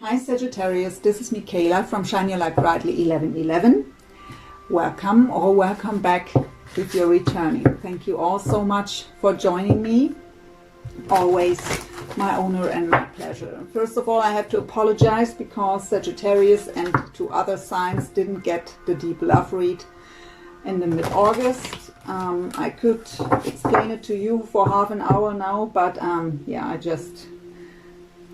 Hi Sagittarius, this is Michaela from Shine Your Light Brightly 1111. Welcome or welcome back if you're returning. Thank you all so much for joining me. Always my honor and my pleasure. First of all, I have to apologize because Sagittarius and 2 other signs didn't get the deep love read in the mid-August. I could explain it to you for half an hour now, but yeah, I just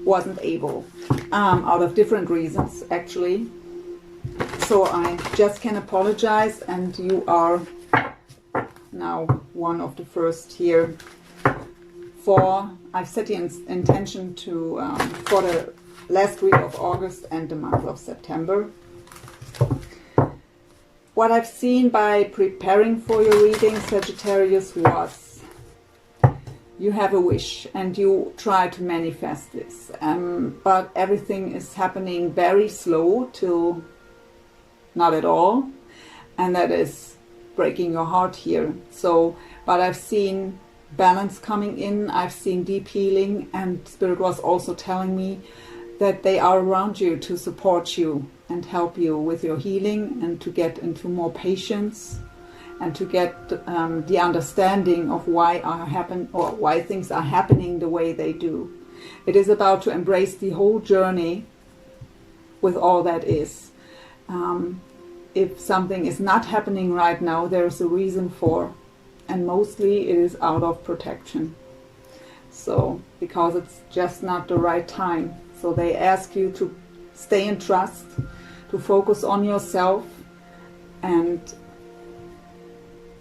wasn't able, out of different reasons actually. So I just can apologize, and you are now one of the first here. I've set the intention to for the last week of August and the month of September. What I've seen by preparing for your reading, Sagittarius, was you have a wish and you try to manifest this, but everything is happening very slow till not at all, and that is breaking your heart here. So, but I've seen balance coming in, I've seen deep healing, and Spirit was also telling me that they are around you to support you and help you with your healing, and to get into more patience, and to get the understanding of why things are happening the way they do. It is about to embrace the whole journey with all that is. If something is not happening right now, there's a reason for, and mostly it is out of protection. So, because it's just not the right time. So they ask you to stay in trust, to focus on yourself, and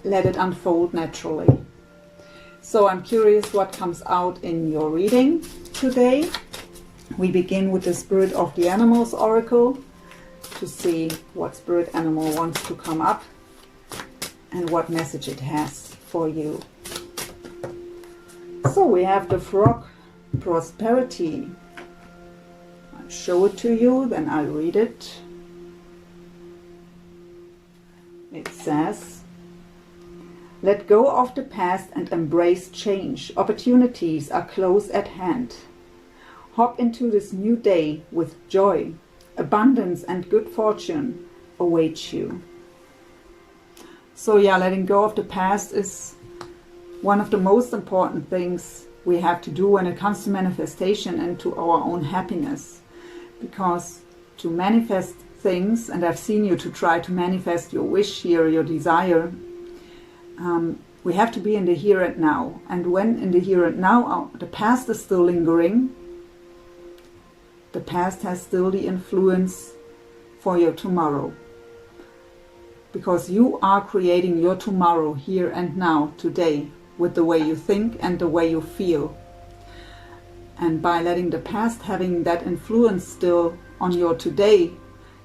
let it unfold naturally. So I'm curious what comes out in your reading today. We begin with the Spirit of the Animals Oracle to see what spirit animal wants to come up and what message it has for you. So we have the Frog, Prosperity. I'll show it to you, then I'll read it. It says, let go of the past and embrace change. Opportunities are close at hand. Hop into this new day with joy. Abundance and good fortune await you. So yeah, letting go of the past is one of the most important things we have to do when it comes to manifestation and to our own happiness. Because to manifest things, and I've seen you to try to manifest your wish here, your desire, we have to be in the here and now. And when in the here and now, the past is still lingering. The past has still the influence for your tomorrow. Because you are creating your tomorrow here and now, today, with the way you think and the way you feel. And by letting the past having that influence still on your today,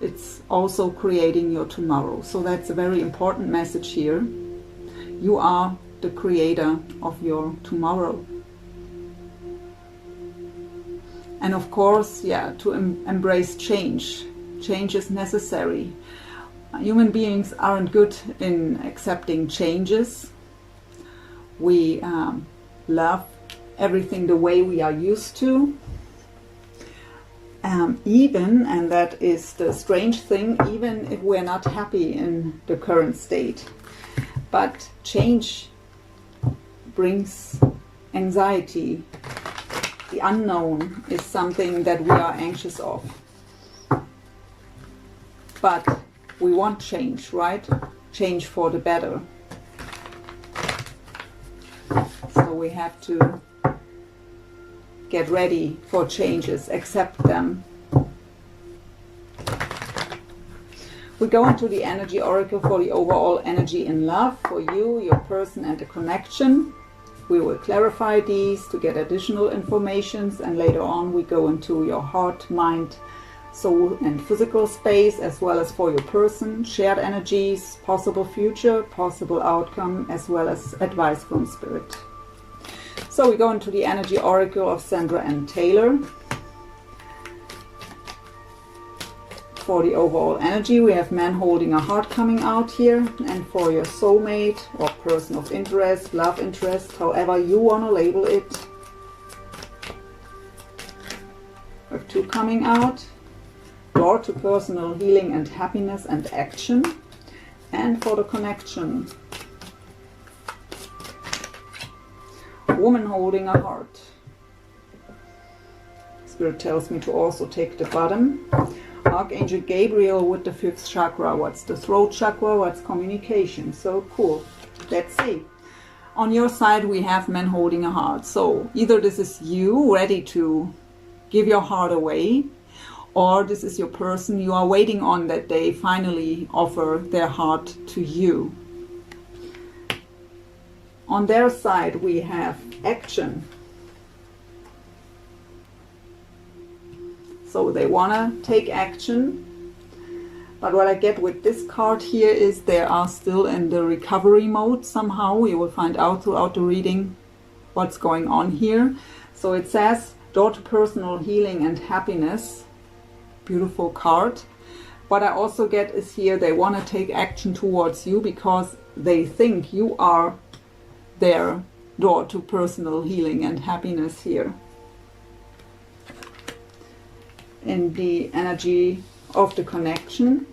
it's also creating your tomorrow. So that's a very important message here. You are the creator of your tomorrow. And of course, yeah, to embrace change. Change is necessary. Human beings aren't good in accepting changes. We love everything the way we are used to. Even, and that is the strange thing, even if we're not happy in the current state. But change brings anxiety. The unknown is something that we are anxious of. But we want change, right? Change for the better. So we have to get ready for changes, accept them. We go into the energy oracle for the overall energy in love for you, your person, and the connection. We will clarify these to get additional information, and later on we go into your heart, mind, soul and physical space, as well as for your person, shared energies, possible future, possible outcome, as well as advice from Spirit. So we go into the energy oracle of Sandra and Taylor. For the overall energy, we have man holding a heart coming out here, and for your soulmate or person of interest, love interest, however you want to label it, we have 2 coming out. door to personal healing and happiness and action. And for the connection, woman holding a heart. Spirit tells me to also take the bottom. Archangel Gabriel with the 5th chakra. What's the throat chakra? What's communication? So cool. Let's see. On your side we have men holding a heart. So either this is you ready to give your heart away, or this is your person you are waiting on that they finally offer their heart to you. On their side we have action. So they want to take action. But what I get with this card here is they are still in the recovery mode somehow. We will find out throughout the reading what's going on here. So it says, door to personal healing and happiness. Beautiful card. What I also get is here they want to take action towards you because they think you are their door to personal healing and happiness here. In the energy of the connection,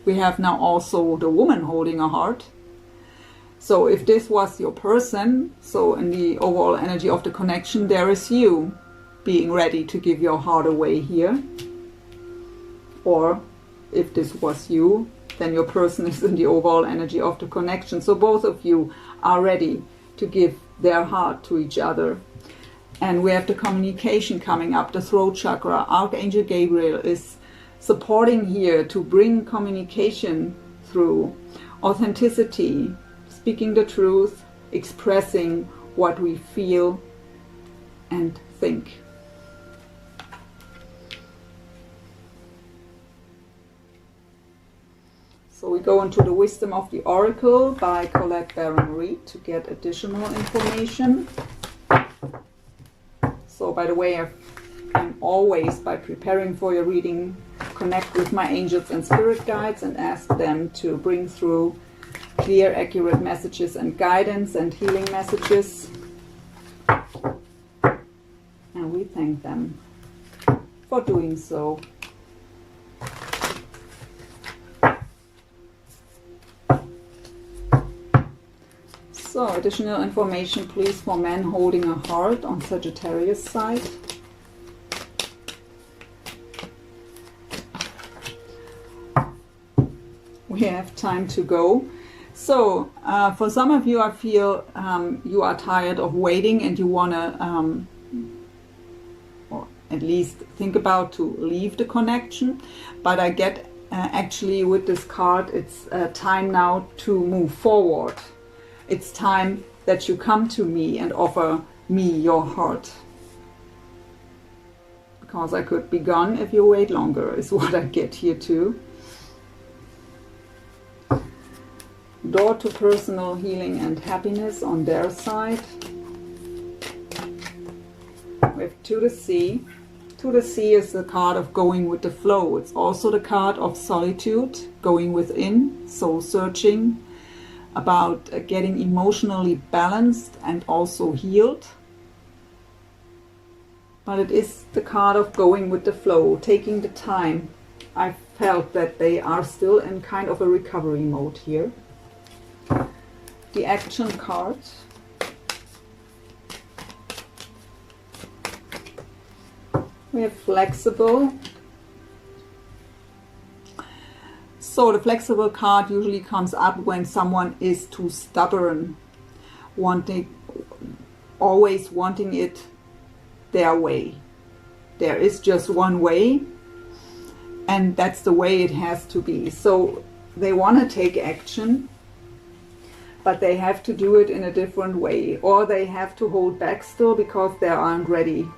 we have now also the woman holding a heart. So if this was your person, so in the overall energy of the connection, there is you being ready to give your heart away here. Or if this was you, then your person is in the overall energy of the connection. So both of you are ready to give their heart to each other. And we have the communication coming up, the throat chakra. Archangel Gabriel is supporting here to bring communication through authenticity, speaking the truth, expressing what we feel and think. So we go into the wisdom of the oracle by Colette Baron Reid to get additional information. So by the way, I'm always, by preparing for your reading, connect with my angels and spirit guides and ask them to bring through clear, accurate messages and guidance and healing messages. And we thank them for doing so. So, additional information please for men holding a heart on Sagittarius side. We have time to go. So, for some of you I feel you are tired of waiting and you want to, or at least think about to leave the connection. But I get actually with this card, it's time now to move forward. It's time that you come to me and offer me your heart. Because I could be gone if you wait longer, is what I get here too. Door to personal healing and happiness on their side. We have to the sea. To the sea is the card of going with the flow. It's also the card of solitude, going within, soul searching, about getting emotionally balanced and also healed. But it is the card of going with the flow, taking the time. I felt that they are still in kind of a recovery mode here. The action card. We have flexible. So the flexible card usually comes up when someone is too stubborn, always wanting it their way. There is just one way, and that's the way it has to be. So they want to take action, but they have to do it in a different way, or they have to hold back still because they aren't ready.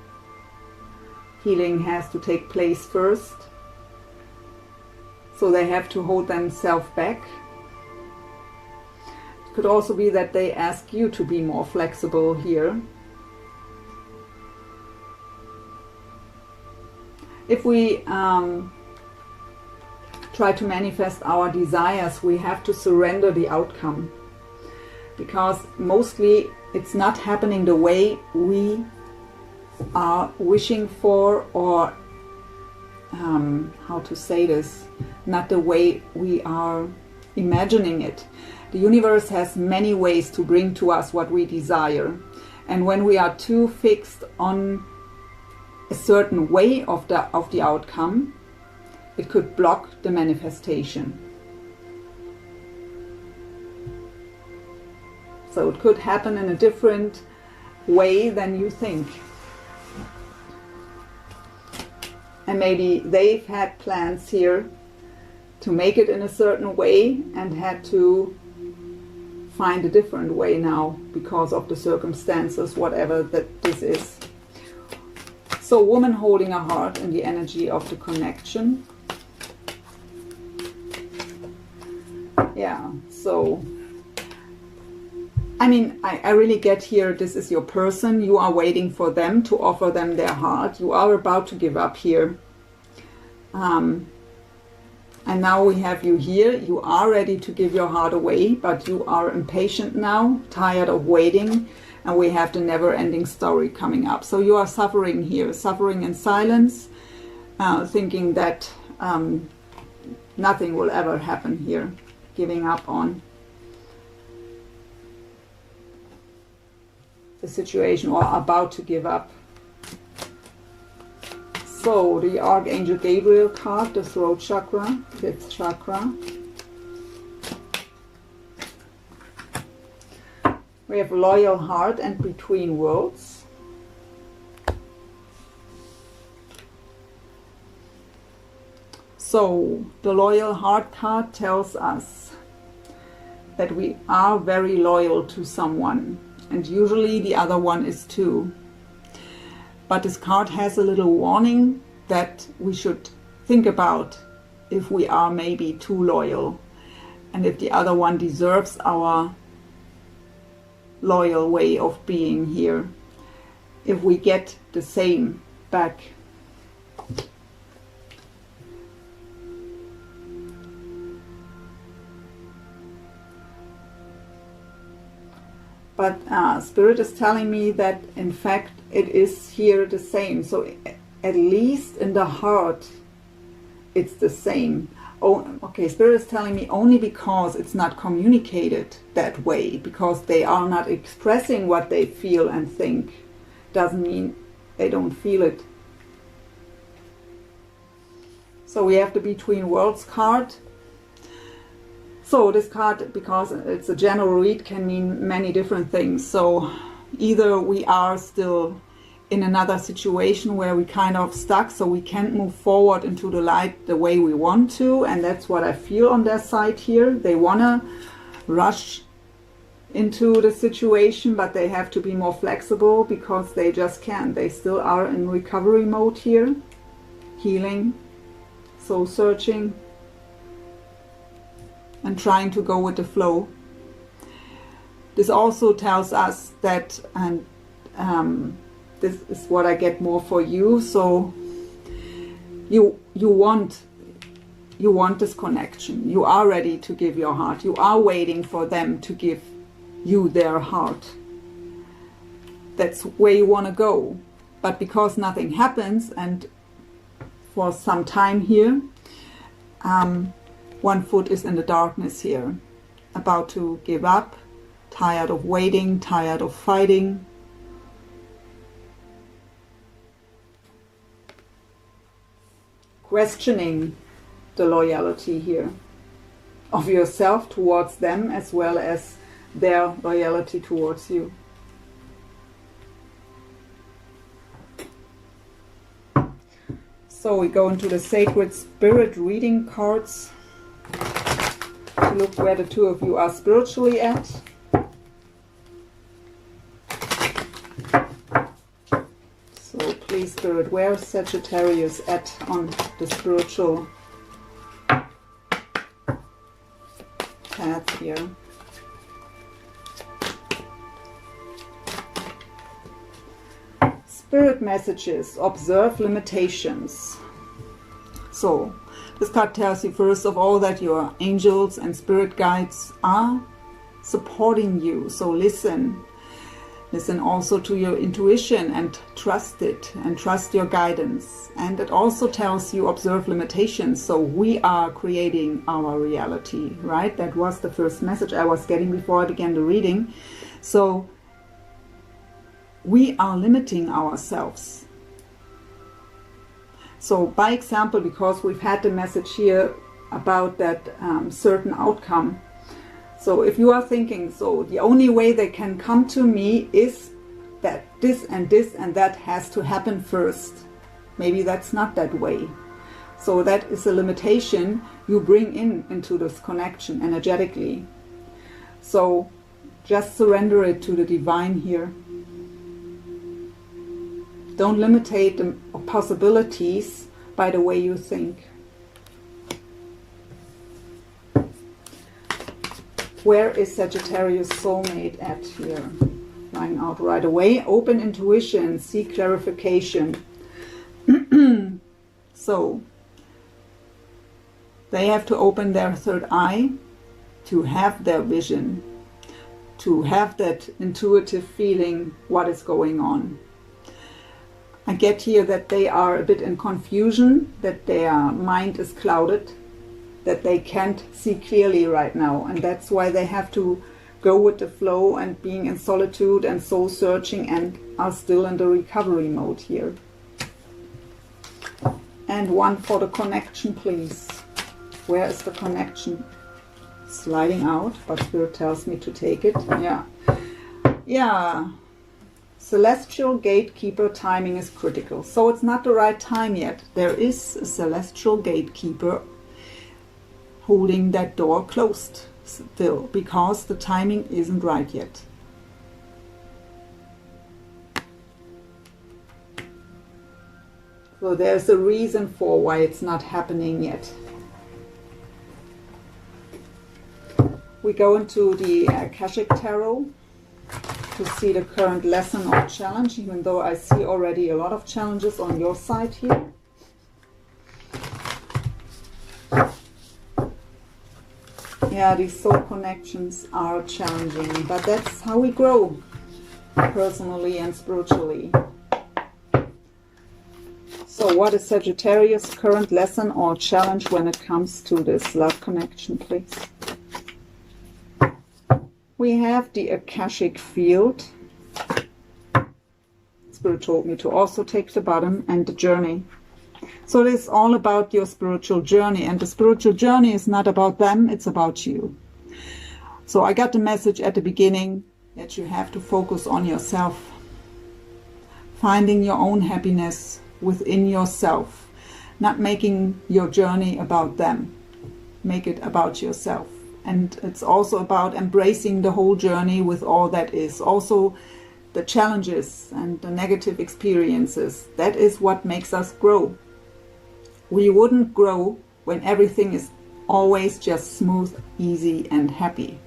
Healing has to take place first. So they have to hold themselves back. It could also be that they ask you to be more flexible here. If we try to manifest our desires, we have to surrender the outcome. Because mostly it's not happening the way we are wishing for or how to say this, not the way we are imagining it. The universe has many ways to bring to us what we desire. And when we are too fixed on a certain way of the outcome, it could block the manifestation. So it could happen in a different way than you think. And maybe they've had plans here to make it in a certain way and had to find a different way now because of the circumstances, whatever that this is. So woman holding a heart in the energy of the connection. Yeah, so I mean, I really get here, this is your person. You are waiting for them to offer them their heart. You are about to give up here. And now we have you here. You are ready to give your heart away, but you are impatient now, tired of waiting. And we have the never-ending story coming up. So you are suffering here, suffering in silence, thinking that nothing will ever happen here, giving up on the situation, or about to give up. So the Archangel Gabriel card, the throat chakra, 5th chakra. We have loyal heart and between worlds. So the loyal heart card tells us that we are very loyal to someone. And usually the other one is too. But this card has a little warning that we should think about if we are maybe too loyal. And if the other one deserves our loyal way of being here. If we get the same back. But Spirit is telling me that in fact it is here the same. So at least in the heart it's the same. Oh, okay, Spirit is telling me only because it's not communicated that way, because they are not expressing what they feel and think, doesn't mean they don't feel it. So we have the Between Worlds card. So this card, because it's a general read, can mean many different things. So either we are still in another situation where we kind of stuck, so we can't move forward into the light the way we want to, and that's what I feel on their side here. They want to rush into the situation, but they have to be more flexible because they just can't. They still are in recovery mode here, healing, soul searching, and trying to go with the flow. This also tells us that, and this is what I get more for you. So you want this connection. You are ready to give your heart. You are waiting for them to give you their heart. That's where you want to go. But because nothing happens, and for some time here, one foot is in the darkness here, about to give up, tired of waiting, tired of fighting. Questioning the loyalty here of yourself towards them, as well as their loyalty towards you. So we go into the Sacred Spirit reading cards to look where the two of you are spiritually at. So please, Spirit, where is Sagittarius at on the spiritual path here? Spirit messages, observe limitations. So this card tells you first of all that your angels and spirit guides are supporting you. So listen. Listen also to your intuition and trust it, and trust your guidance. And it also tells you observe limitations. So we are creating our reality, right? That was the first message I was getting before I began the reading. So we are limiting ourselves. So by example, because we've had the message here about that certain outcome. So if you are thinking, so the only way they can come to me is that this and this and that has to happen first. Maybe that's not that way. So that is a limitation you bring into this connection energetically. So just surrender it to the divine here. Don't limitate the possibilities by the way you think. Where is Sagittarius soulmate at here? Flying out right away. Open intuition, seek clarification. So, they have to open their third eye to have their vision, to have that intuitive feeling what is going on. I get here that they are a bit in confusion, that their mind is clouded, that they can't see clearly right now, and that's why they have to go with the flow and being in solitude and soul searching, and are still in the recovery mode here. And one for the connection, please. Where is the connection? Sliding out, but Spirit tells me to take it. Yeah. Celestial gatekeeper, timing is critical. So it's not the right time yet. There is a celestial gatekeeper holding that door closed still, because the timing isn't right yet. So there's a reason for why it's not happening yet. We go into the Akashic Tarot to see the current lesson or challenge, even though I see already a lot of challenges on your side here. Yeah, these soul connections are challenging, but that's how we grow personally and spiritually. So what is Sagittarius' current lesson or challenge when it comes to this love connection, please? We have the Akashic field. Spirit told me to also take the bottom, and the journey. So it is all about your spiritual journey, and the spiritual journey is not about them, it's about you. So I got the message at the beginning that you have to focus on yourself, finding your own happiness within yourself, not making your journey about them. Make it about yourself. And it's also about embracing the whole journey with all that is. Also the challenges and the negative experiences. That is what makes us grow. We wouldn't grow when everything is always just smooth, easy and happy.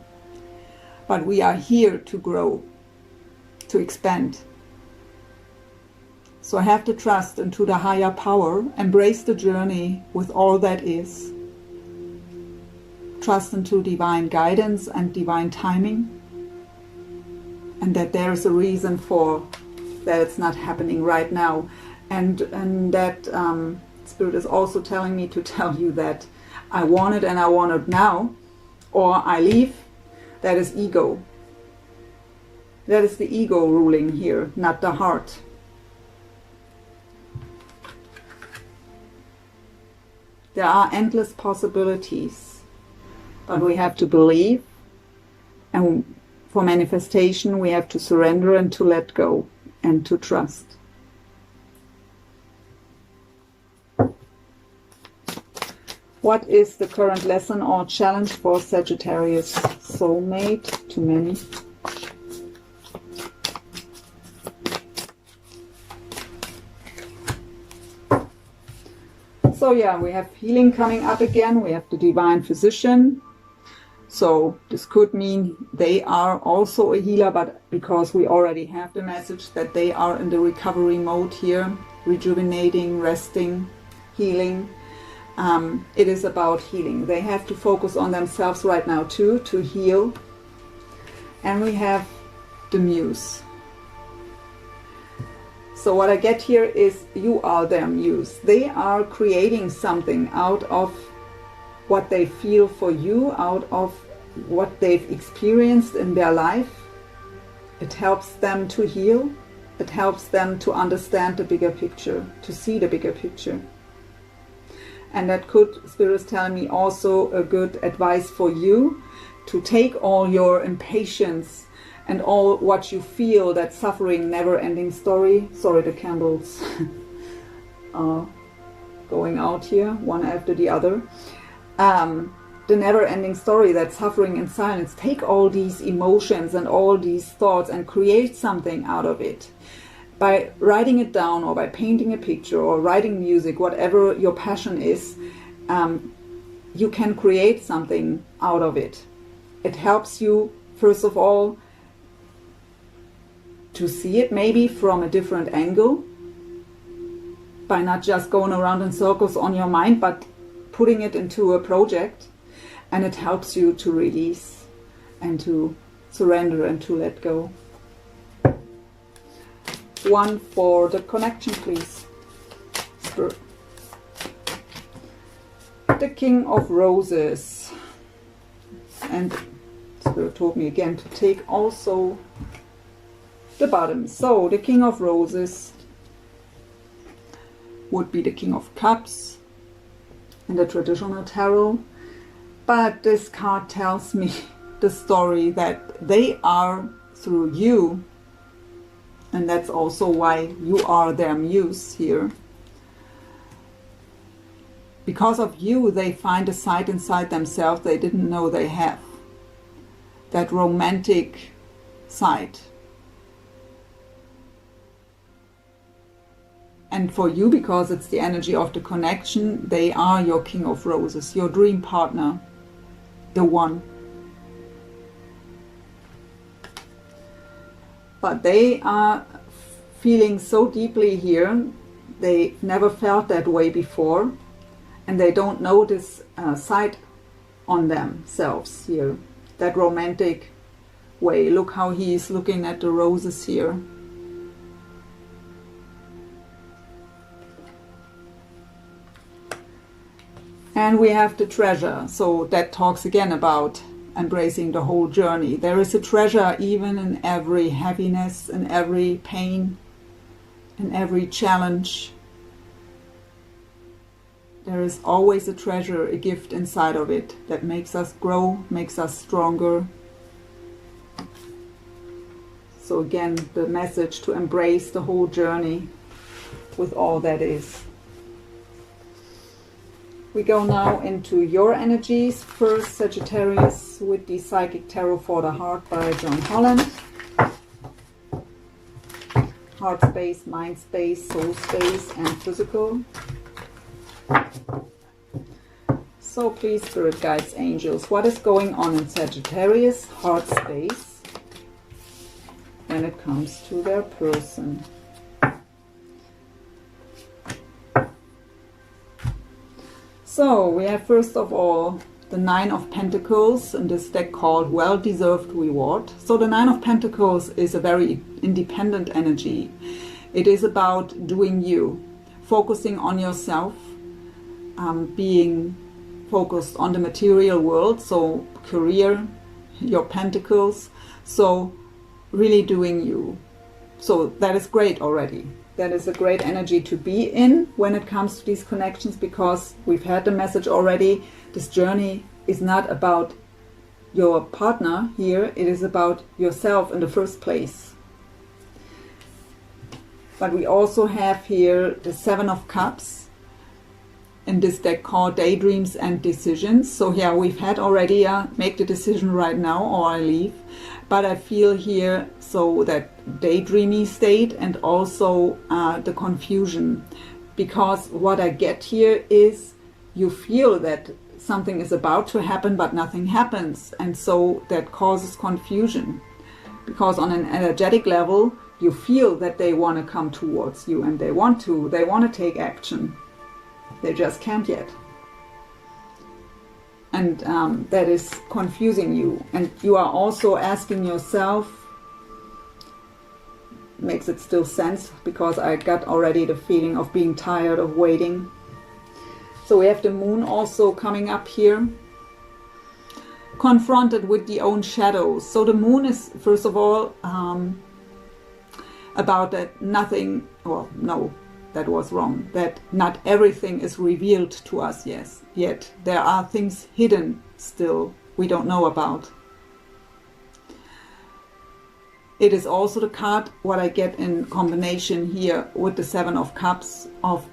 But we are here to grow, to expand. So I have to trust into the higher power, embrace the journey with all that is. Trust into divine guidance and divine timing, and that there is a reason for that it's not happening right now, and that Spirit is also telling me to tell you that I want it and I want it now, or I leave. That is ego. That is the ego ruling here, not the heart. There are endless possibilities, but we have to believe, and for manifestation we have to surrender and to let go and to trust. What is the current lesson or challenge for Sagittarius soulmate? Too many. So yeah, we have healing coming up again. We have the divine physician. So this could mean they are also a healer, but because we already have the message that they are in the recovery mode here, rejuvenating, resting, healing. It is about healing. They have to focus on themselves right now too, to heal. And we have the muse. So what I get here is you are their muse. They are creating something out of what they feel for you, out of what they've experienced in their life. It helps them to heal. It helps them to understand the bigger picture, to see the bigger picture. And that could, Spirit's telling me, also a good advice for you to take all your impatience and all what you feel, that suffering, never-ending story. Sorry, the candles are going out here, one after the other. The never-ending story, that suffering in silence. Take all these emotions and all these thoughts and create something out of it. By writing it down, or by painting a picture, or writing music, whatever your passion is, you can create something out of it. It helps you, first of all, to see it maybe from a different angle, by not just going around in circles on your mind, but putting it into a project. And it helps you to release and to surrender and to let go. One for the connection, please. Spirit. The King of Roses. And Spirit told me again to take also the bottom. So the King of Roses would be the King of Cups in the traditional tarot. But this card tells me the story that they are through you, and that's also why you are their muse here. Because of you, they find a side inside themselves they didn't know they have. That romantic side. And for you, because it's the energy of the connection, they are your King of Roses, your dream partner. The one. But they are feeling so deeply here, they never felt that way before, and they don't know this side on themselves here, that romantic way. Look how he's looking at the roses here. And we have the treasure, so that talks again about embracing the whole journey. There is a treasure even in every heaviness, in every pain, in every challenge. There is always a treasure, a gift inside of it that makes us grow, makes us stronger. So again, the message to embrace the whole journey with all that is. We go now into your energies. First, Sagittarius, with the Psychic Tarot for the Heart by John Holland. Heart space, mind space, soul space, and physical. So please, Spirit Guides, Angels, what is going on in Sagittarius heart space when it comes to their person? So we have first of all the Nine of Pentacles in this deck called Well-Deserved Reward. So the Nine of Pentacles is a very independent energy. It is about doing you, focusing on yourself, being focused on the material world, so career, your pentacles, so really doing you. So that is great already. That is a great energy to be in when it comes to these connections, because we've had the message already. This journey is not about your partner here, it is about yourself in the first place. But we also have here the Seven of Cups in this deck called Daydreams and Decisions. So yeah, we've had already make the decision right now or I leave. But I feel here so that daydreamy state and also the confusion. Because what I get here is you feel that something is about to happen but nothing happens. And so that causes confusion. Because on an energetic level, you feel that they want to come towards you and they want to take action. They just can't yet. And that is confusing you. And you are also asking yourself, makes it still sense, because I got already the feeling of being tired of waiting. So we have the moon also coming up here, confronted with the own shadows. So the moon is, first of all, about that nothing, well, no, that was wrong, that not everything is revealed to us yet. There are things hidden still we don't know about. It is also the card what I get in combination here with the Seven of Cups, of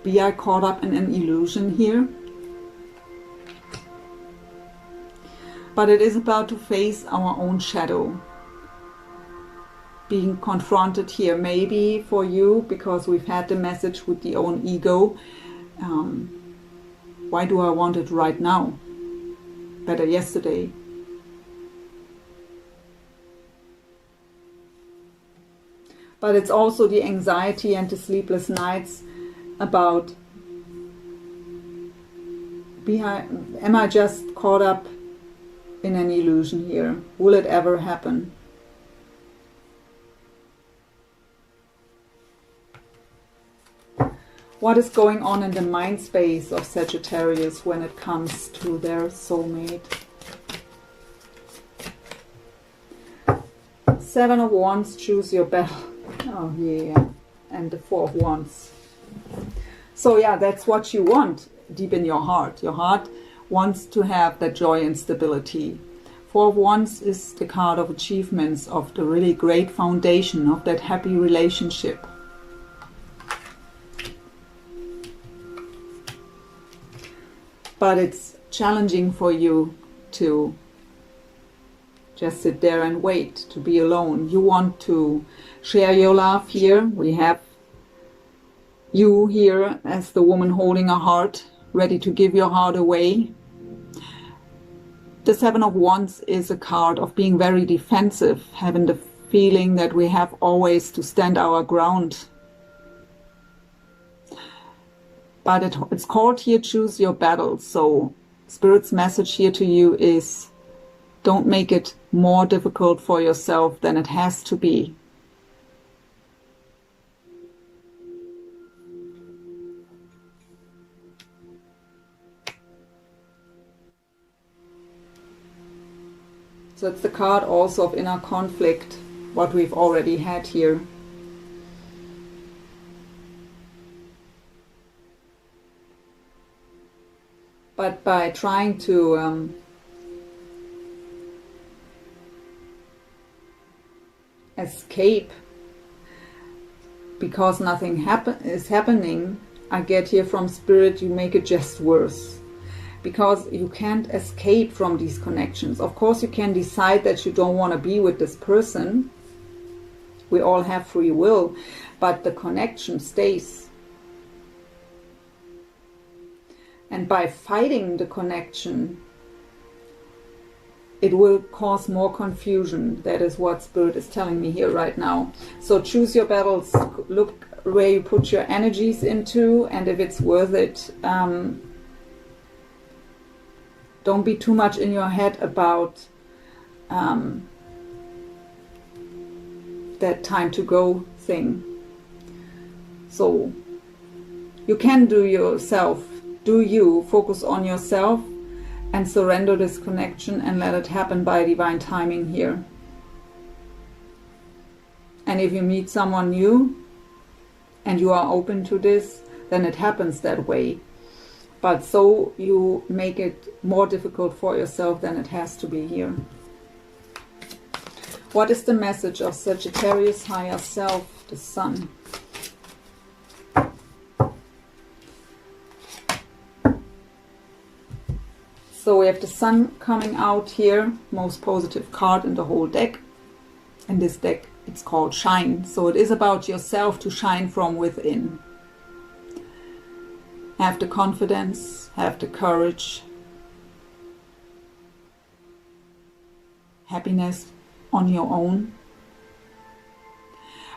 be I caught up in an illusion here. But it is about to face our own shadow. Being confronted here, maybe for you, because we've had the message with the own ego. Why do I want it right now? Better yesterday. But it's also the anxiety and the sleepless nights about, am I just caught up in an illusion here? Will it ever happen? What is going on in the mind space of Sagittarius when it comes to their soulmate? Seven of Wands, choose your battle. Oh yeah, and the Four of Wands. So yeah, that's what you want deep in your heart. Your heart wants to have that joy and stability. Four of Wands is the card of achievements, of the really great foundation of that happy relationship. But it's challenging for you to just sit there and wait, to be alone. You want to share your love here. We have you here as the woman holding a heart, ready to give your heart away. The Seven of Wands is a card of being very defensive, having the feeling that we have always to stand our ground. But it's called here, choose your battle. So Spirit's message here to you is, don't make it more difficult for yourself than it has to be. So it's the card also of inner conflict, what we've already had here. But by trying to escape, because nothing is happening, I get here from Spirit, you make it just worse. Because you can't escape from these connections. Of course you can decide that you don't want to be with this person. We all have free will, but the connection stays. And by fighting the connection, it will cause more confusion. That is what Spirit is telling me here right now. So choose your battles. Look where you put your energies into, and if it's worth it. Don't be too much in your head about that time to go thing. So you can do yourself. Do you focus on yourself and surrender this connection and let it happen by divine timing here. And if you meet someone new and you are open to this, then it happens that way. But so you make it more difficult for yourself than it has to be here. What is the message of Sagittarius higher self, the sun? So we have the sun coming out here, most positive card in the whole deck. In this deck it's called Shine. So it is about yourself to shine from within. Have the confidence, have the courage, happiness on your own.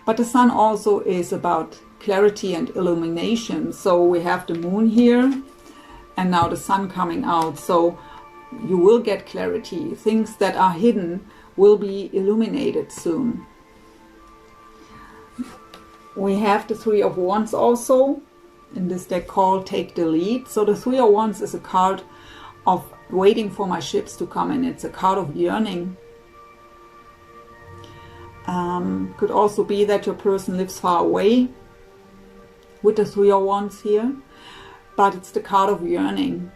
But the sun also is about clarity and illumination. So we have the moon here and now the sun coming out. So you will get clarity. Things that are hidden will be illuminated soon. We have the Three of Wands also in this deck called Take the Lead. So the Three of Wands is a card of waiting for my ships to come in. It's a card of yearning. Could also be that your person lives far away with the Three of Wands here, but it's the card of yearning.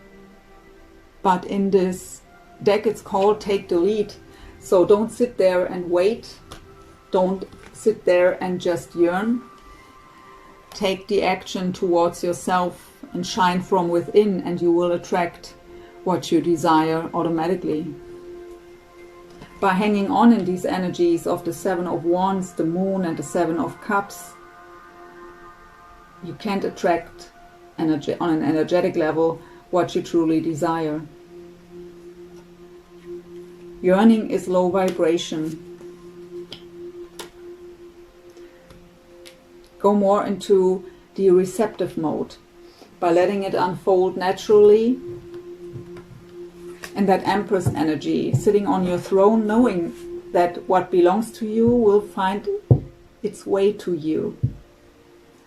But in this deck it's called Take the Lead. So don't sit there and wait. Don't sit there and just yearn. Take the action towards yourself and shine from within, and you will attract what you desire automatically. By hanging on in these energies of the Seven of Wands, the Moon and the Seven of Cups, you can't attract energy on an energetic level what you truly desire. Yearning is low vibration. Go more into the receptive mode by letting it unfold naturally. And that Empress energy, sitting on your throne, knowing that what belongs to you will find its way to you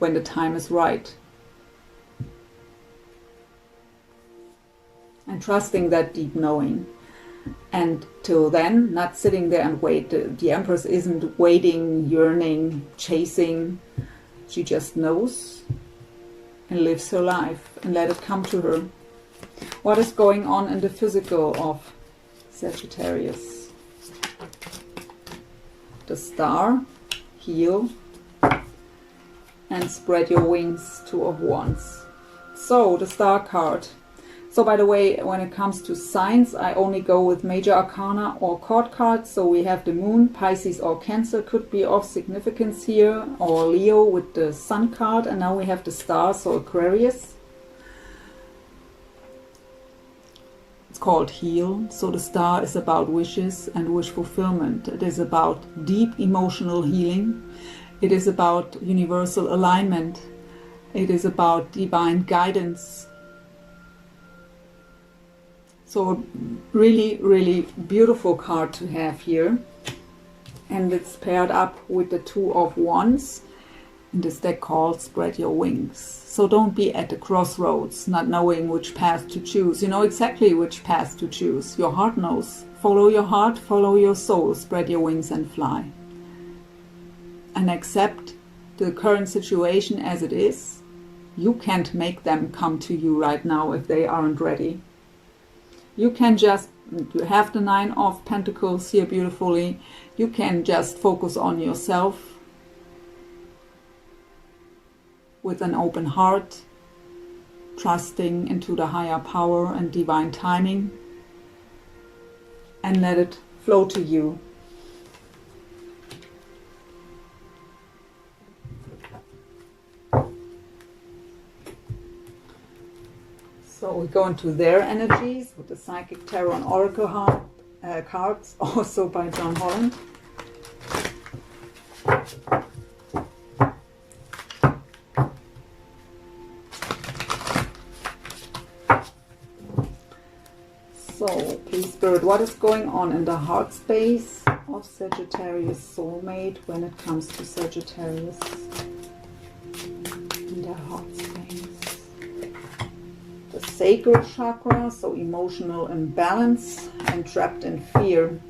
when the time is right. And trusting that deep knowing. And till then, not sitting there and wait. The Empress isn't waiting, yearning, chasing. She just knows and lives her life and let it come to her. What is going on in the physical of Sagittarius? The Star, heal, and spread your wings, Two of Wands. So, the Star card. So, by the way, when it comes to signs, I only go with major arcana or court cards. So we have the Moon, Pisces or Cancer could be of significance here, or Leo with the Sun card, and now we have the Star, so Aquarius. It's called heal. So the Star is about wishes and wish fulfillment. It is about deep emotional healing. It is about universal alignment. It is about divine guidance. So a really, really beautiful card to have here. And it's paired up with the Two of Wands in this deck called Spread Your Wings. So don't be at the crossroads, not knowing which path to choose. You know exactly which path to choose. Your heart knows. Follow your heart, follow your soul, spread your wings and fly. And accept the current situation as it is. You can't make them come to you right now if they aren't ready. You can just, you have the Nine of Pentacles here beautifully. You can just focus on yourself with an open heart, trusting into the higher power and divine timing, and let it flow to you. So we go into their energies with the Psychic Tarot and Oracle cards, also by John Holland. So, please Spirit, what is going on in the heart space of Sagittarius soulmate when it comes to Sagittarius? In their heart space. The sacral chakra, so emotional imbalance and trapped in fear.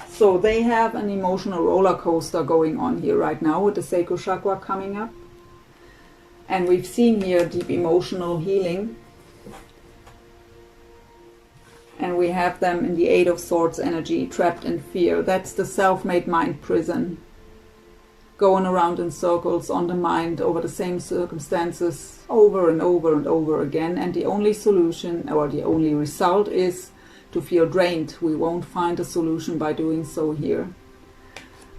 So they have an emotional roller coaster going on here right now with the sacral chakra coming up. And we've seen here deep emotional healing. And we have them in the Eight of Swords energy, trapped in fear. That's the self-made mind prison. Going around in circles on the mind over the same circumstances over and over and over again. And the only solution or the only result is to feel drained. We won't find a solution by doing so here.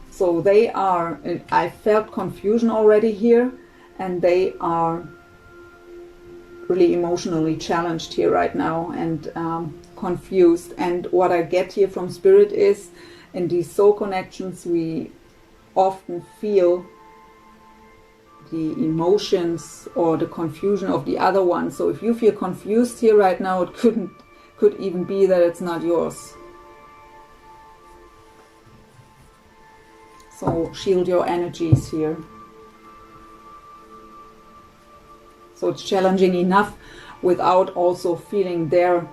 So they are, I felt confusion already here. And they are really emotionally challenged here right now and confused. And what I get here from Spirit is, in these soul connections, we often feel the emotions or the confusion of the other one. So if you feel confused here right now, it could even be that it's not yours. So shield your energies here. So it's challenging enough without also feeling their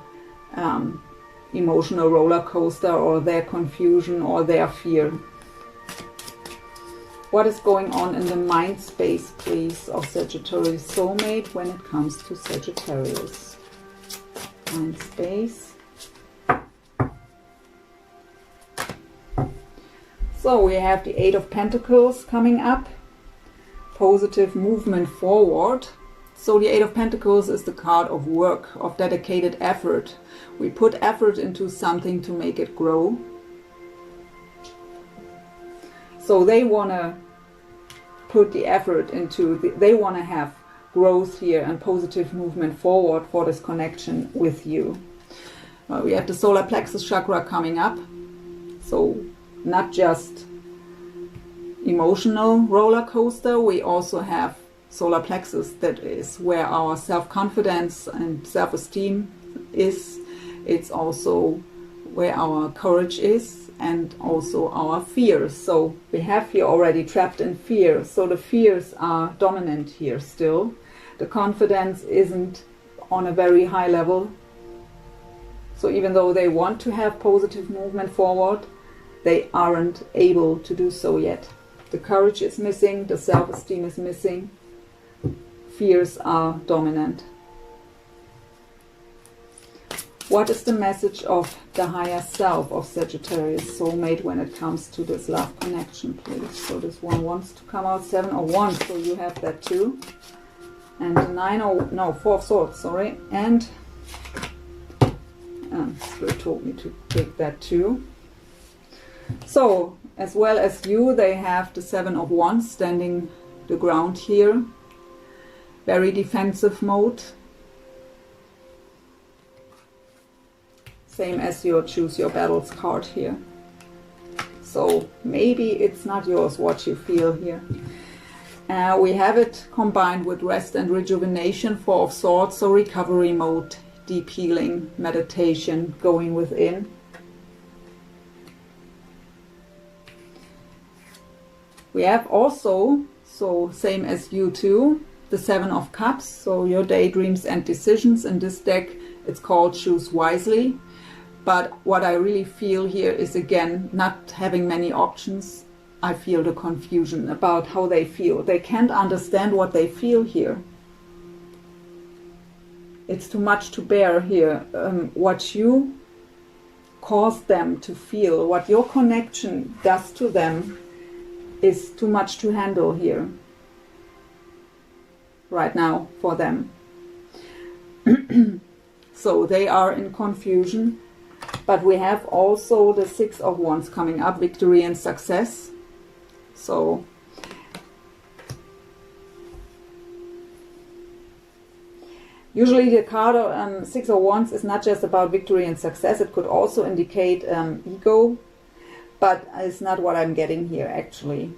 emotional roller coaster or their confusion or their fear. What is going on in the mind space, please, of Sagittarius soulmate when it comes to Sagittarius? Mind space. So we have the Eight of Pentacles coming up. Positive movement forward. So the Eight of Pentacles is the card of work, of dedicated effort. We put effort into something to make it grow. So they want to put the effort into, they want to have growth here and positive movement forward for this connection with you. We have the solar plexus chakra coming up. So not just emotional roller coaster, we also have solar plexus, that is where our self-confidence and self-esteem is. It's also where our courage is, and also our fears. So we have here already trapped in fear. So the fears are dominant here still. The confidence isn't on a very high level. So even though they want to have positive movement forward, they aren't able to do so yet. The courage is missing, the self-esteem is missing. Fears are dominant. What is the message of the higher self of Sagittarius soulmate when it comes to this love connection, please? So this one wants to come out, 7 of Wands, so you have that too. And the 4 of Swords, sorry. And Spirit told me to take that too. So, as well as you, they have the 7 of Wands standing the ground here. Very defensive mode. Same as your Choose Your Battles card here. So maybe it's not yours what you feel here. We have it combined with rest and rejuvenation, 4 of Swords, so recovery mode, deep healing, meditation, going within. We have also, so same as you too, the 7 of Cups, so your daydreams and decisions. In this deck it's called Choose Wisely. But what I really feel here is, again, not having many options. I feel the confusion about how they feel. They can't understand what they feel here. It's too much to bear here. What you cause them to feel, what your connection does to them, is too much to handle here right now for them. So they are in confusion. But we have also the 6 of Wands coming up, victory and success. So usually the card 6 of Wands is not just about victory and success. It could also indicate ego, but it's not what I'm getting here actually.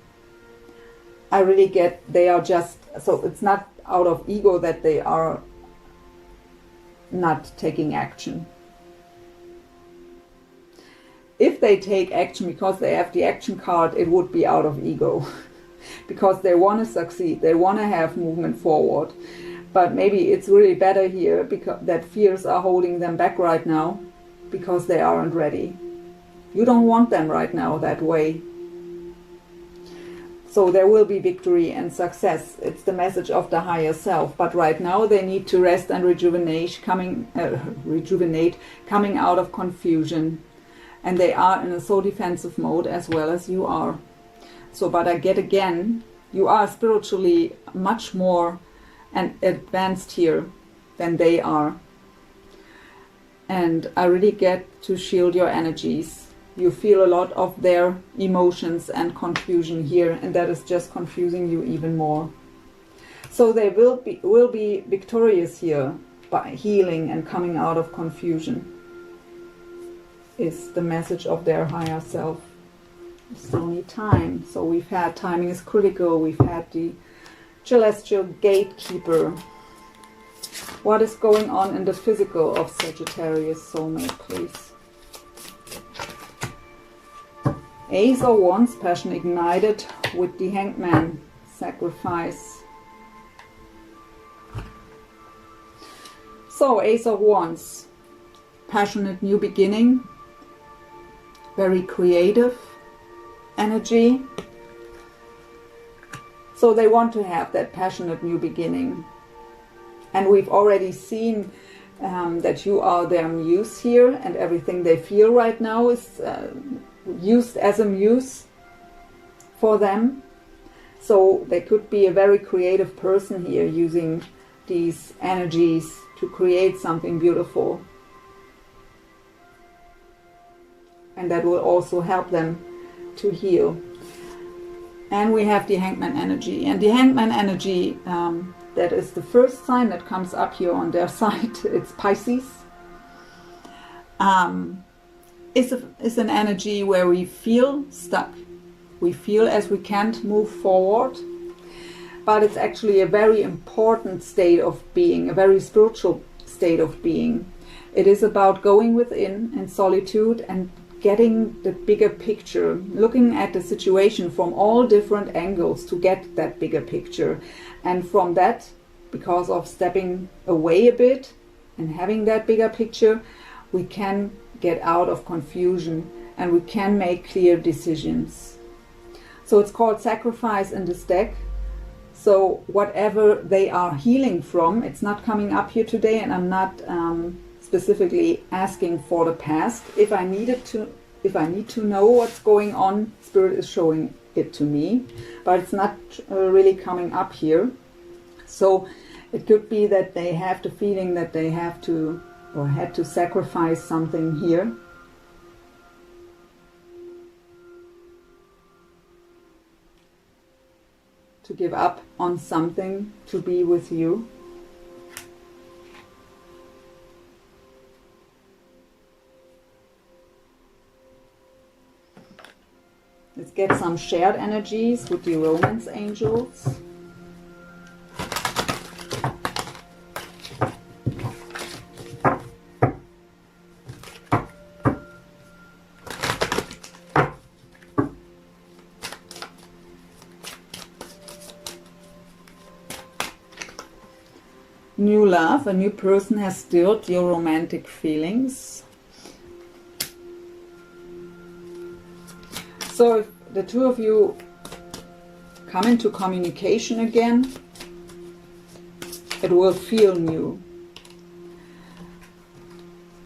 I really get they are just, so it's not out of ego that they are not taking action. If they take action because they have the action card, it would be out of ego. Because they want to succeed, they want to have movement forward. But maybe it's really better here because that fears are holding them back right now because they aren't ready. You don't want them right now that way. So there will be victory and success. It's the message of the higher self. But right now they need to rest and rejuvenate, coming out of confusion. And they are in a so defensive mode as well as you are. So, but I get again, you are spiritually much more advanced here than they are. And I really get to shield your energies. You feel a lot of their emotions and confusion here, and that is just confusing you even more. So they will be victorious here by healing and coming out of confusion. Is the message of their higher self. We still need time. So we've had timing is critical. We've had the celestial gatekeeper. What is going on in the physical of Sagittarius soulmate, please? Ace of Wands, passion ignited with the Hangman, sacrifice. So, Ace of Wands, passionate new beginning, very creative energy. So they want to have that passionate new beginning. And we've already seen that you are their muse here, and everything they feel right now is used as a muse for them. So they could be a very creative person here, using these energies to create something beautiful. And that will also help them to heal. And we have the Hangman energy. And the Hangman energy, that is the first sign that comes up here on their side. It's Pisces. It's an energy where we feel stuck. We feel as we can't move forward. But it's actually a very important state of being, a very spiritual state of being. It is about going within in solitude and getting the bigger picture, looking at the situation from all different angles to get that bigger picture. And from that, because of stepping away a bit and having that bigger picture, we can get out of confusion and we can make clear decisions. So it's called sacrifice in this deck. So whatever they are healing from, it's not coming up here today, and I'm not specifically asking for the past. If I need to know what's going on, Spirit is showing it to me, but it's not really coming up here. So it could be that they have the feeling that they have to or had to sacrifice something here. To give up on something to be with you. Let's get some shared energies with the romance angels. New love, a new person has stirred your romantic feelings. So if the two of you come into communication again, it will feel new.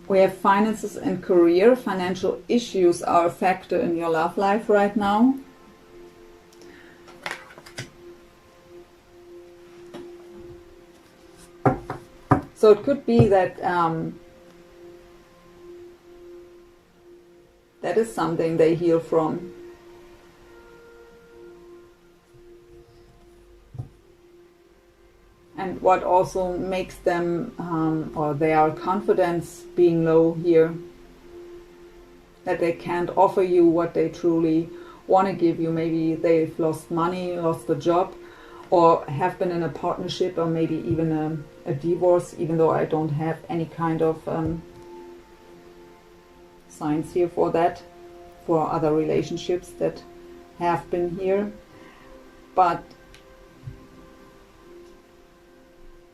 We have finances and career. Financial issues are a factor in your love life right now. So it could be that that is something they heal from. And what also makes them, or their confidence being low here, that they can't offer you what they truly want to give you. Maybe they've lost money, lost a job, or have been in a partnership, or maybe even a divorce, even though I don't have any kind of signs here for that, for other relationships that have been here. But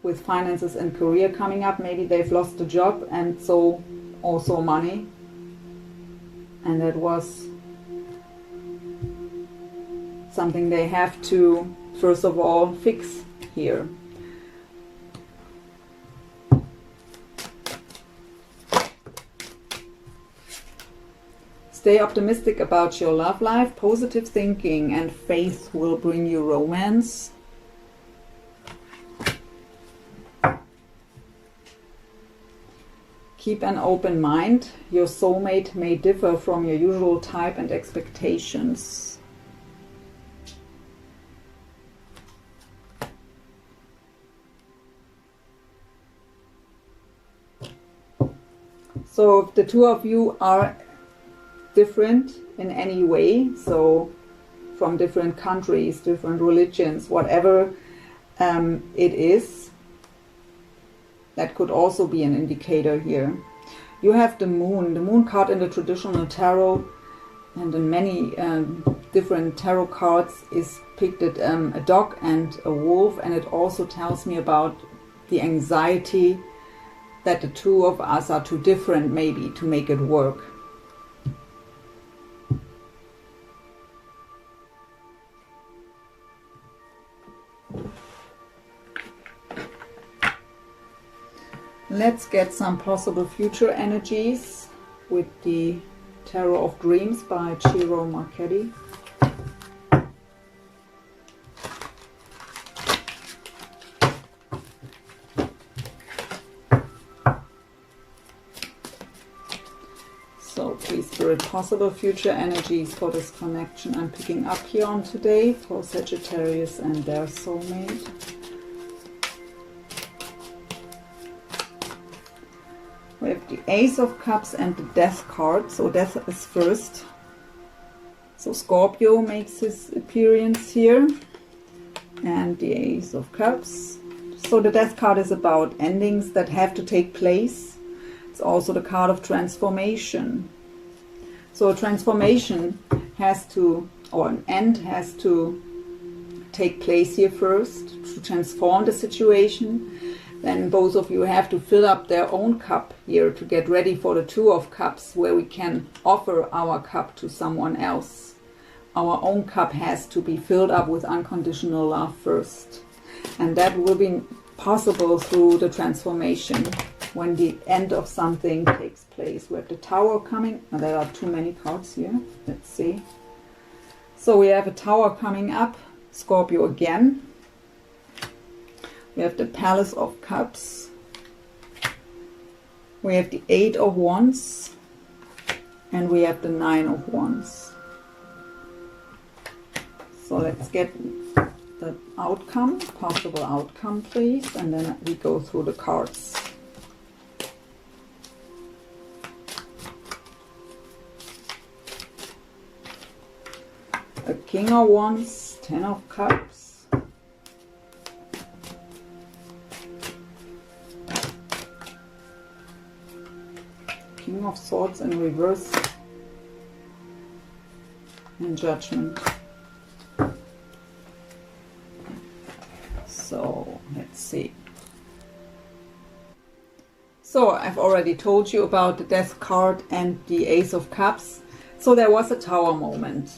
with finances and career coming up, maybe they've lost a job and so also money, and that was something they have to first of all fix here. Stay optimistic about your love life. Positive thinking and faith will bring you romance. Keep an open mind. Your soulmate may differ from your usual type and expectations. So if the two of you are different in any way, so from different countries, different religions, whatever it is, that could also be an indicator here. You have the moon card in the traditional tarot and in many different tarot cards is depicted a dog and a wolf, and it also tells me about the anxiety that the two of us are too different maybe to make it work. Let's get some possible future energies with the Tarot of Dreams by Michaela. So please, Spirit, possible future energies for this connection I'm picking up here on today for Sagittarius and their soulmate. We have the Ace of Cups and the Death card. So Death is first. So Scorpio makes his appearance here. And the Ace of Cups. So the Death card is about endings that have to take place. It's also the card of transformation. So a transformation has to, or an end has to take place here first to transform the situation. Then both of you have to fill up their own cup here to get ready for the Two of Cups, where we can offer our cup to someone else. Our own cup has to be filled up with unconditional love first. And that will be possible through the transformation when the end of something takes place. We have the Tower coming. Oh, there are too many cards here. Let's see. So we have a Tower coming up. Scorpio again. We have the Palace of Cups. We have the Eight of Wands. And we have the Nine of Wands. So let's get the outcome, possible outcome, please. And then we go through the cards. A King of Wands, Ten of Cups. King of Swords in reverse, and Judgment. So let's see. So I've already told you about the Death card and the Ace of Cups. So there was a Tower moment.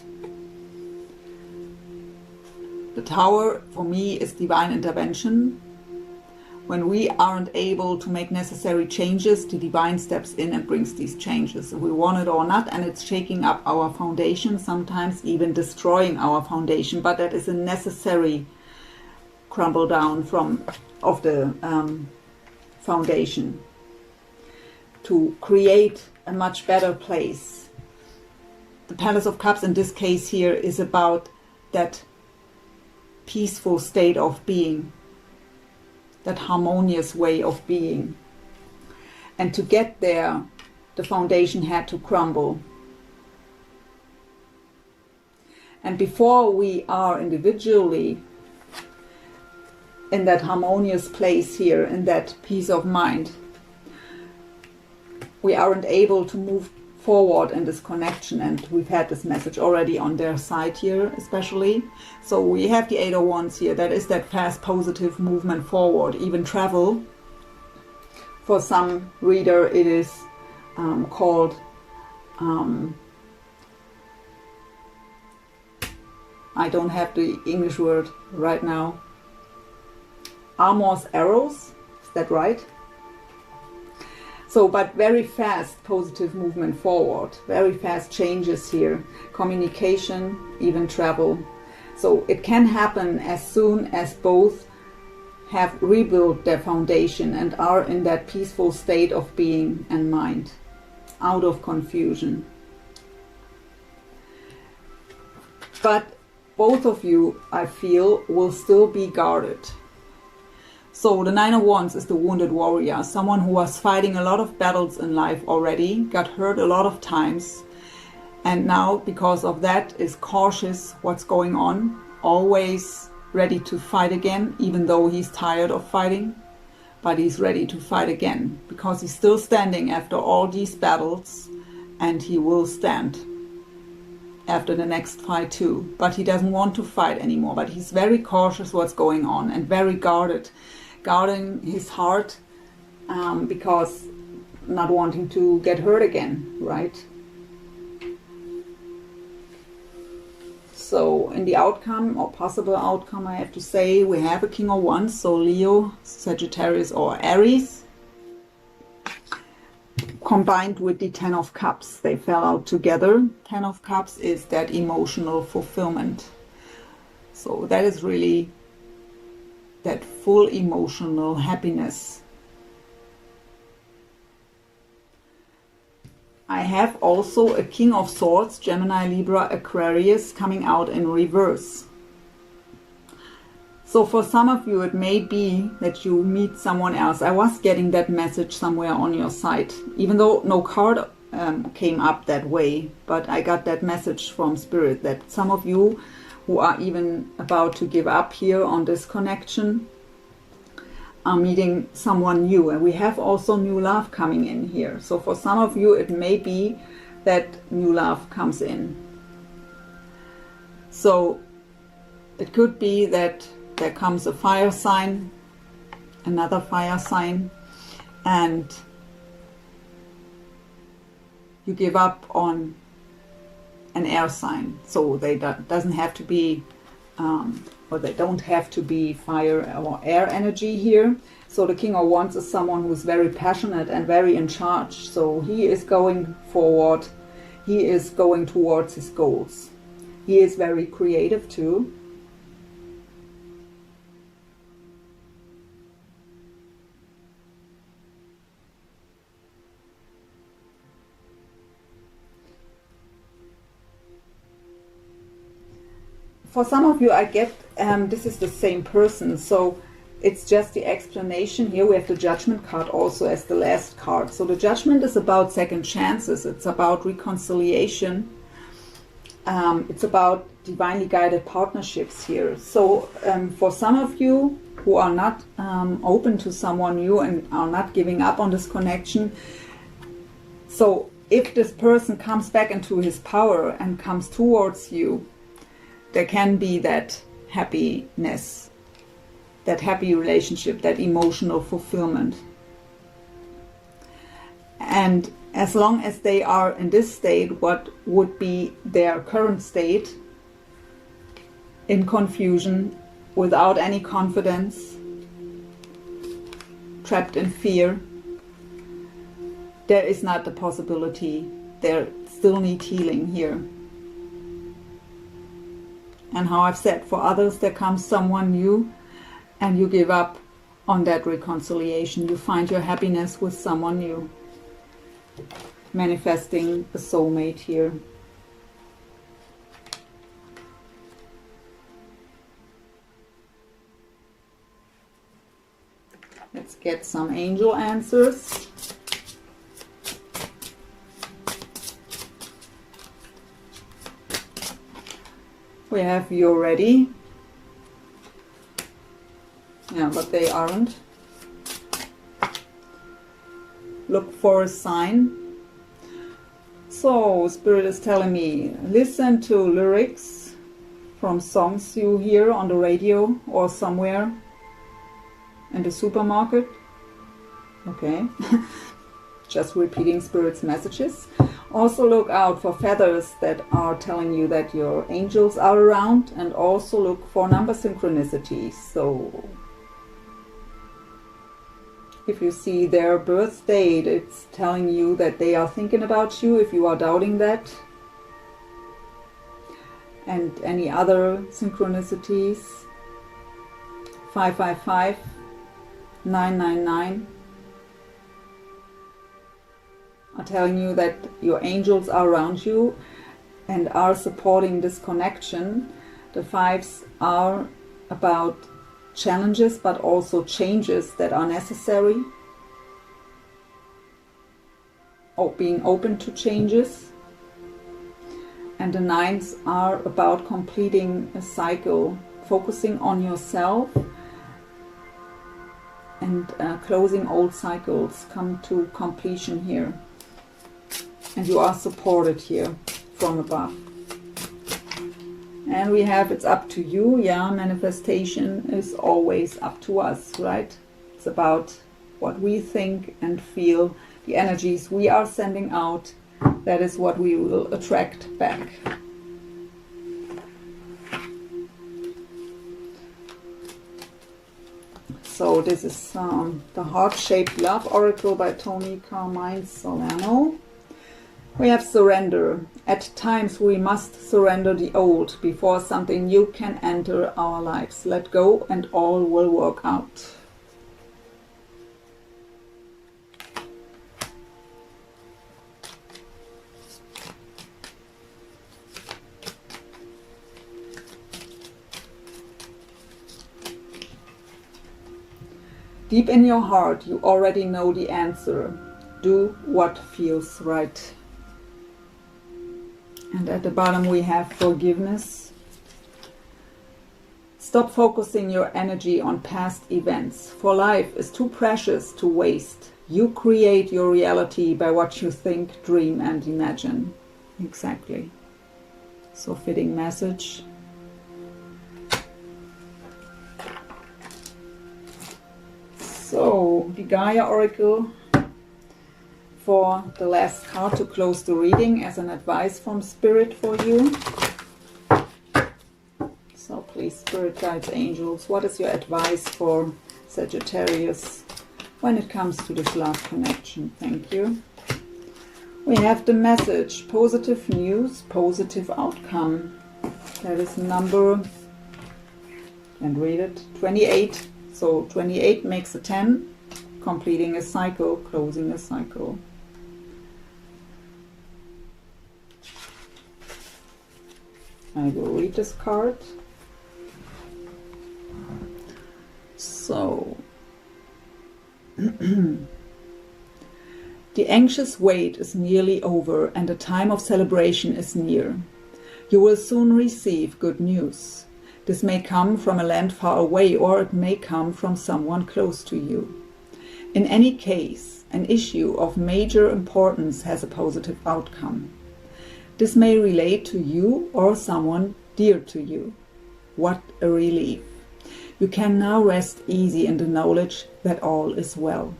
The Tower for me is divine intervention. When we aren't able to make necessary changes, the divine steps in and brings these changes. We want it or not, and it's shaking up our foundation, sometimes even destroying our foundation. But that is a necessary crumble down of the foundation to create a much better place. The Palace of Cups in this case here is about that peaceful state of being, that harmonious way of being. And to get there, the foundation had to crumble. And before we are individually in that harmonious place here, in that peace of mind, we aren't able to move forward in this connection. And we've had this message already on their side here especially. So we have the Eight of Wands here. That is that fast positive movement forward, even travel. For some reader it is called I don't have the English word right now. Amor's arrows, is that right? So, but very fast positive movement forward, very fast changes here, communication, even travel. So it can happen as soon as both have rebuilt their foundation and are in that peaceful state of being and mind, out of confusion. But both of you, I feel, will still be guarded. So the Nine of Wands is the wounded warrior, someone who was fighting a lot of battles in life already, got hurt a lot of times, and now because of that is cautious what's going on, always ready to fight again, even though he's tired of fighting, but he's ready to fight again because he's still standing after all these battles, and he will stand. after the next fight too, but he doesn't want to fight anymore, but he's very cautious what's going on and very guarding his heart, because not wanting to get hurt again, right? So in the outcome, or possible outcome, I have to say, we have a King of Wands, so Leo, Sagittarius or Aries, combined with the Ten of Cups. They fell out together. Ten of Cups is that emotional fulfillment. So that is really that full emotional happiness. I have also a King of Swords, Gemini, Libra, Aquarius, coming out in reverse. So for some of you, it may be that you meet someone else. I was getting that message somewhere on your site, even though no card came up that way. But I got that message from Spirit that some of you who are even about to give up here on this connection are meeting someone new. And we have also new love coming in here. So for some of you, it may be that new love comes in. So it could be that there comes a fire sign, another fire sign, and you give up on an air sign. So they doesn't have to be or they don't have to be fire or air energy here. So the King of Wands is someone who's very passionate and very in charge. So he is going forward. He is going towards his goals. He is very creative too. For some of you, I get this is the same person, so it's just the explanation. Here we have the Judgment card also as the last card. So the Judgment is about second chances. It's about reconciliation. It's about divinely guided partnerships here. So for some of you who are not open to someone new and are not giving up on this connection, so if this person comes back into his power and comes towards you, there can be that happiness, that happy relationship, that emotional fulfillment. And as long as they are in this state, what would be their current state, in confusion, without any confidence, trapped in fear, there is not the possibility. They still need healing here. And how I've said, for others there comes someone new and you give up on that reconciliation. You find your happiness with someone new. Manifesting a soulmate here. Let's get some angel answers. We have you're ready. Yeah, but they aren't. Look for a sign. So Spirit is telling me, listen to lyrics from songs you hear on the radio or somewhere in the supermarket. Okay. Just repeating Spirit's messages. Also look out for feathers that are telling you that your angels are around, and also look for number synchronicities. So if you see their birth date, it's telling you that they are thinking about you if you are doubting that. And any other synchronicities, 555, 999. Are telling you that your angels are around you and are supporting this connection. The fives are about challenges but also changes that are necessary, or being open to changes. And the nines are about completing a cycle, focusing on yourself and closing old cycles, come to completion here. And you are supported here from above. And we have it's up to you. Yeah, manifestation is always up to us, right? It's about what we think and feel, the energies we are sending out. That is what we will attract back. So this is the Heart-Shaped Love Oracle by Tony Carmine Solano. We have surrender. At times we must surrender the old before something new can enter our lives. Let go and all will work out. Deep in your heart, you already know the answer. Do what feels right. And at the bottom we have forgiveness. Stop focusing your energy on past events, for life is too precious to waste. You create your reality by what you think, dream and imagine. Exactly. So fitting message. So, the Gaia Oracle for the last card to close the reading as an advice from Spirit for you. So please, Spirit Guides, Angels, what is your advice for Sagittarius when it comes to this love connection? Thank you. We have the message, positive news, positive outcome. That is number, and read it, 28. So 28 makes a 10, completing a cycle, closing a cycle. I will read this card. So, the anxious wait is nearly over and the time of celebration is near. You will soon receive good news. This may come from a land far away, or it may come from someone close to you. In any case, an issue of major importance has a positive outcome. This may relate to you or someone dear to you. What a relief! You can now rest easy in the knowledge that all is well.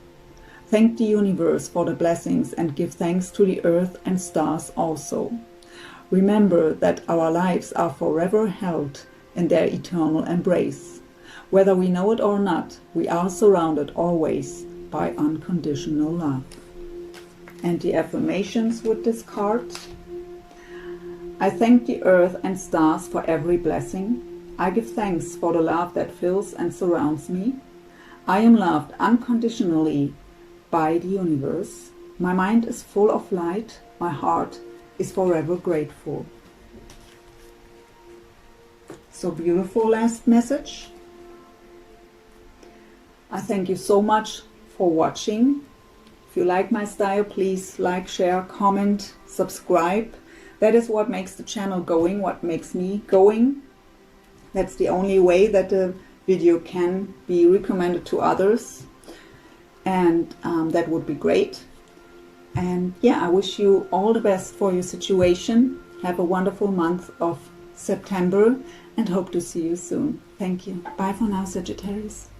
Thank the universe for the blessings and give thanks to the earth and stars also. Remember that our lives are forever held in their eternal embrace. Whether we know it or not, we are surrounded always by unconditional love. And the affirmations with this card. I thank the earth and stars for every blessing. I give thanks for the love that fills and surrounds me. I am loved unconditionally by the universe. My mind is full of light. My heart is forever grateful. So beautiful last message. I thank you so much for watching. If you like my style, please like, share, comment, subscribe. That is what makes the channel going, what makes me going. That's the only way that the video can be recommended to others. And that would be great. And yeah, I wish you all the best for your situation. Have a wonderful month of September and hope to see you soon. Thank you. Bye for now, Sagittarius.